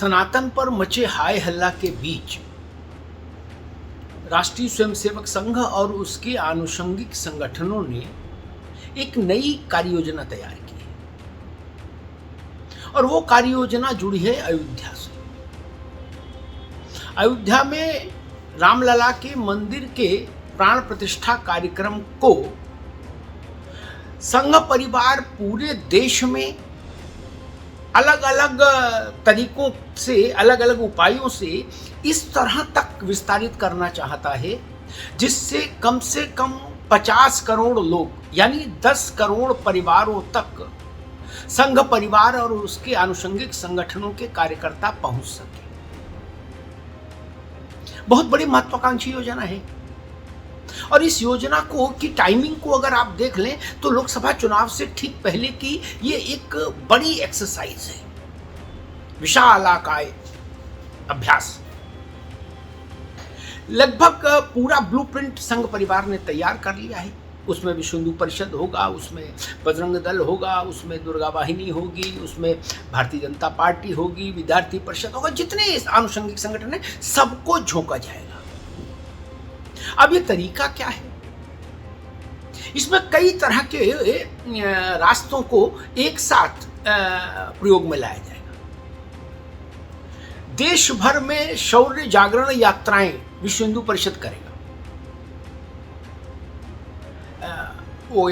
सनातन पर मचे हाय हल्ला के बीच राष्ट्रीय स्वयंसेवक संघ और उसके आनुषंगिक संगठनों ने एक नई कार्य योजना तैयार की है और वो कार्य योजना जुड़ी है अयोध्या से। अयोध्या में रामलला के मंदिर के प्राण प्रतिष्ठा कार्यक्रम को संघ परिवार पूरे देश में अलग अलग तरीकों से, अलग अलग उपायों से इस तरह तक विस्तारित करना चाहता है जिससे कम से कम 50 करोड़ लोग यानी 10 करोड़ परिवारों तक संघ परिवार और उसके आनुषंगिक संगठनों के कार्यकर्ता पहुंच सके। बहुत बड़ी महत्वाकांक्षी योजना है और इस योजना को की टाइमिंग को अगर आप देख लें तो लोकसभा चुनाव से ठीक पहले की ये एक बड़ी एक्सरसाइज है, विशालाकाय अभ्यास। लगभग पूरा ब्लूप्रिंट संघ परिवार ने तैयार कर लिया है। उसमें विश्व हिंदू परिषद होगा, उसमें बजरंग दल होगा, उसमें दुर्गा वाहिनी होगी, उसमें भारतीय जनता पार्टी होगी, विद्यार्थी परिषद होगा, जितने आनुषंगिक संगठन है सबको झोंका जाएगा। अब ये तरीका क्या है? इसमें कई तरह के रास्तों को एक साथ प्रयोग में लाया जाएगा। देश भर में शौर्य जागरण यात्राएं विश्व हिंदू परिषद करेगा। वो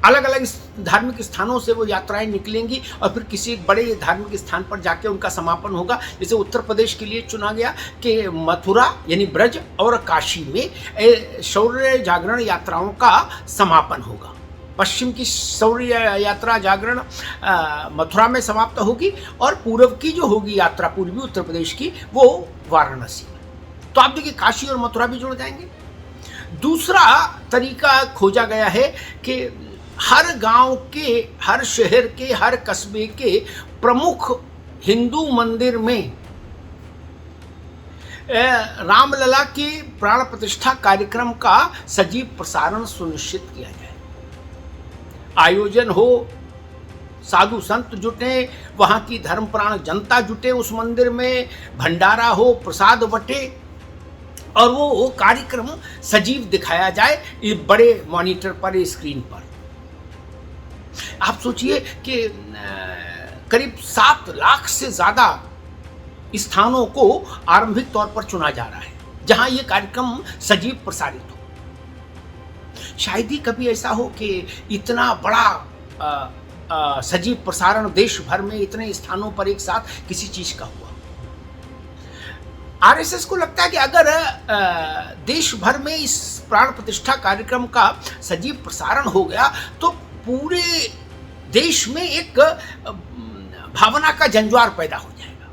अलग अलग धार्मिक स्थानों से वो यात्राएं निकलेंगी और फिर किसी एक बड़े धार्मिक स्थान पर जाके उनका समापन होगा। जैसे उत्तर प्रदेश के लिए चुना गया कि मथुरा यानी ब्रज और काशी में शौर्य जागरण यात्राओं का समापन होगा। पश्चिम की शौर्य यात्रा जागरण मथुरा में समाप्त होगी और पूर्व की जो होगी यात्रा पूर्वी उत्तर प्रदेश की वो वाराणसी में। तो आप देखिए काशी और मथुरा भी जुड़ जाएंगे। दूसरा तरीका खोजा गया है कि हर गांव के, हर शहर के, हर कस्बे के प्रमुख हिंदू मंदिर में रामलला के प्राण प्रतिष्ठा कार्यक्रम का सजीव प्रसारण सुनिश्चित किया जाए। आयोजन हो, साधु संत जुटे, वहां की धर्मप्राण जनता जुटे उस मंदिर में, भंडारा हो, प्रसाद बटे और वो कार्यक्रम सजीव दिखाया जाए इस बड़े मॉनिटर पर, स्क्रीन पर। आप सोचिए कि करीब 7 लाख से ज्यादा स्थानों को आरंभिक तौर पर चुना जा रहा है जहां ये कार्यक्रम सजीव प्रसारित हो। शायद ही कभी ऐसा हो कि इतना बड़ा सजीव प्रसारण देश भर में इतने स्थानों पर एक साथ किसी चीज का हुआ। आरएसएस को लगता है कि अगर देश भर में इस प्राण प्रतिष्ठा कार्यक्रम का सजीव प्रसारण हो गया तो पूरे देश में एक भावना का जंजवार पैदा हो जाएगा।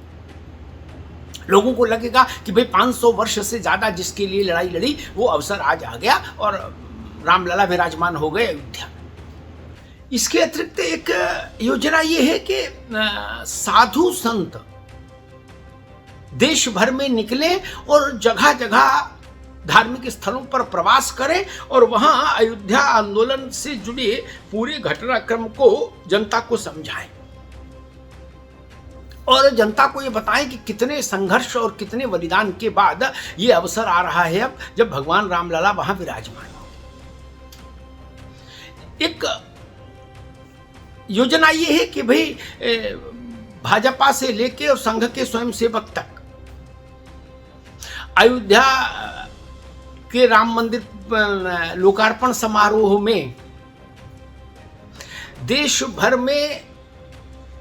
लोगों को लगेगा कि भाई 500 वर्ष से ज्यादा जिसके लिए लड़ाई लड़ी वो अवसर आज आ गया और रामलला विराजमान हो गए अयोध्या। इसके अतिरिक्त एक योजना ये है कि साधु संत देश भर में निकले और जगह जगह धार्मिक स्थलों पर प्रवास करें और वहां अयोध्या आंदोलन से जुड़े पूरे घटनाक्रम को जनता को समझाएं और जनता को ये बताएं कि कितने संघर्ष और कितने बलिदान के बाद ये अवसर आ रहा है अब जब भगवान रामलला वहां विराजमान हो। एक योजना ये है कि भाई भाजपा से लेके और संघ के स्वयंसेवक तक अयोध्या के राम मंदिर लोकार्पण समारोह में देश भर में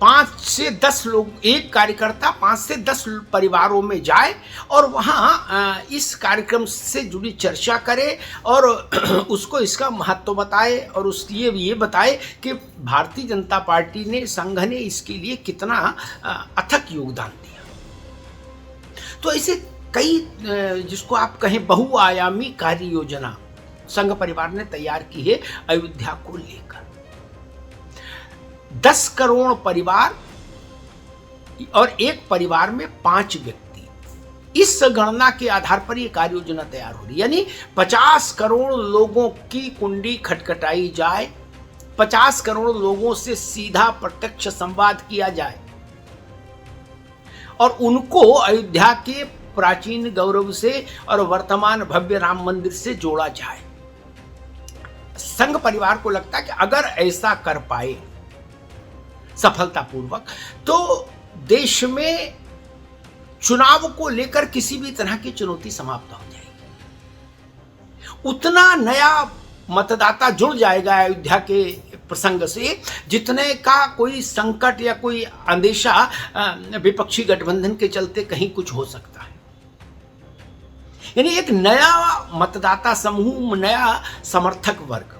5 से 10 लोग, एक कार्यकर्ता 5 से 10 परिवारों में जाए और वहां इस कार्यक्रम से जुड़ी चर्चा करे और उसको इसका महत्व बताए और उसकी ये बताए कि भारतीय जनता पार्टी ने, संघ ने इसके लिए कितना अथक योगदान दिया। तो ऐसे कई, जिसको आप कहें बहुआयामी कार्य योजना संघ परिवार ने तैयार की है अयोध्या को लेकर। 10 करोड़ परिवार और एक परिवार में 5 व्यक्ति, इस गणना के आधार पर यह कार्य योजना तैयार हो रही है। यानी 50 करोड़ लोगों की कुंडी खटखटाई जाए, 50 करोड़ लोगों से सीधा प्रत्यक्ष संवाद किया जाए और उनको अयोध्या के प्राचीन गौरव से और वर्तमान भव्य राम मंदिर से जोड़ा जाए। संघ परिवार को लगता है कि अगर ऐसा कर पाए सफलतापूर्वक तो देश में चुनाव को लेकर किसी भी तरह की चुनौती समाप्त हो जाएगी। उतना नया मतदाता जुड़ जाएगा अयोध्या के प्रसंग से जितने का कोई संकट या कोई अंदेशा विपक्षी गठबंधन के चलते कहीं कुछ हो सकता है। यानी एक नया मतदाता समूह, नया समर्थक वर्ग।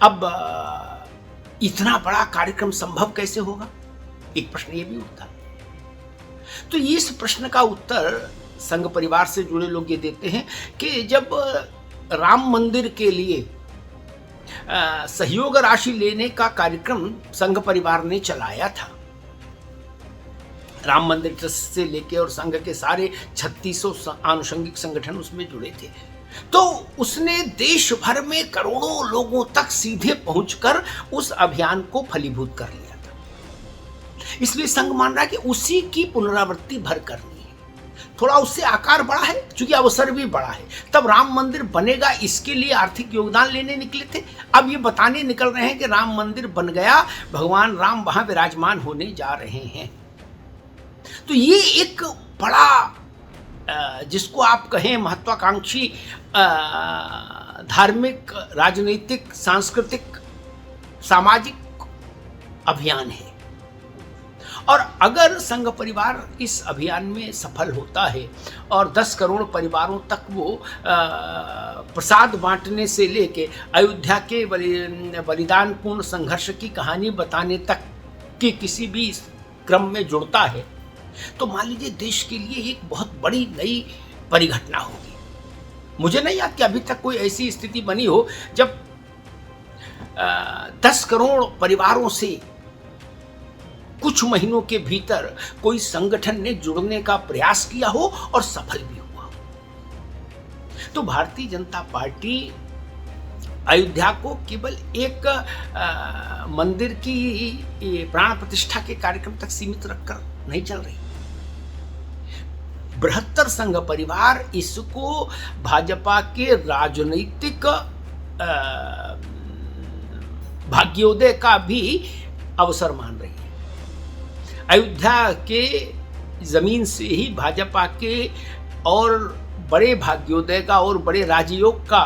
अब इतना बड़ा कार्यक्रम संभव कैसे होगा, एक प्रश्न ये भी उठता है। तो इस प्रश्न का उत्तर संघ परिवार से जुड़े लोग ये देते हैं कि जब राम मंदिर के लिए सहयोग राशि लेने का कार्यक्रम संघ परिवार ने चलाया था, राम मंदिर ट्रस्ट से लेके और संघ के सारे 3600 आनुषंगिक संगठन उसमें जुड़े थे, तो उसने देश भर में करोड़ों लोगों तक सीधे पहुंचकर उस अभियान को फलीभूत कर लिया था। इसलिए संघ मान रहा है कि उसी की पुनरावृत्ति भर करनी है। थोड़ा उससे आकार बड़ा है, क्योंकि अवसर भी बड़ा है। तब राम मंदिर बनेगा, इसके लिए आर्थिक योगदान लेने निकले थे। अब ये बताने निकल रहे हैं कि राम मंदिर बन गया, भगवान राम वहां विराजमान होने जा रहे हैं। तो ये एक बड़ा जिसको आप कहें महत्वाकांक्षी धार्मिक, राजनीतिक, सांस्कृतिक, सामाजिक अभियान है। और अगर संघ परिवार इस अभियान में सफल होता है और 10 करोड़ परिवारों तक वो प्रसाद बांटने से लेके अयोध्या के बलिदानपूर्ण संघर्ष की कहानी बताने तक के किसी भी क्रम में जुड़ता है, तो मान लीजिए देश के लिए एक बहुत बड़ी नई परिघटना होगी। मुझे नहीं याद कि अभी तक कोई ऐसी स्थिति बनी हो जब 10 करोड़ परिवारों से कुछ महीनों के भीतर कोई संगठन ने जुड़ने का प्रयास किया हो और सफल भी हुआ हो। तो भारतीय जनता पार्टी अयोध्या को केवल एक मंदिर की प्राण प्रतिष्ठा के कार्यक्रम तक सीमित रखकर नहीं चल रही। बृहत्तर संघ परिवार इसको भाजपा के राजनीतिक भाग्योदय का भी अवसर मान रही है। अयोध्या के जमीन से ही भाजपा के और बड़े भाग्योदय का और बड़े राजयोग का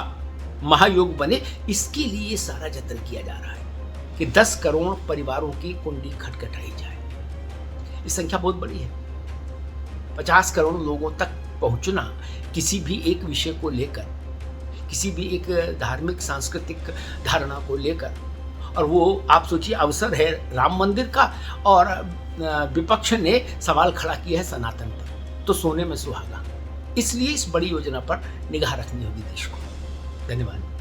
महायोग बने, इसके लिए सारा जतन किया जा रहा है कि 10 करोड़ परिवारों की कुंडी खटखटाई जाए। ये संख्या बहुत बड़ी है। 50 करोड़ लोगों तक पहुंचना किसी भी एक विषय को लेकर, किसी भी एक धार्मिक सांस्कृतिक धारणा को लेकर, और वो आप सोचिए अवसर है राम मंदिर का और विपक्ष ने सवाल खड़ा किया है सनातन पर, तो सोने में सुहागा। इसलिए इस बड़ी योजना पर निगाह रखनी होगी देश को। धन्यवाद।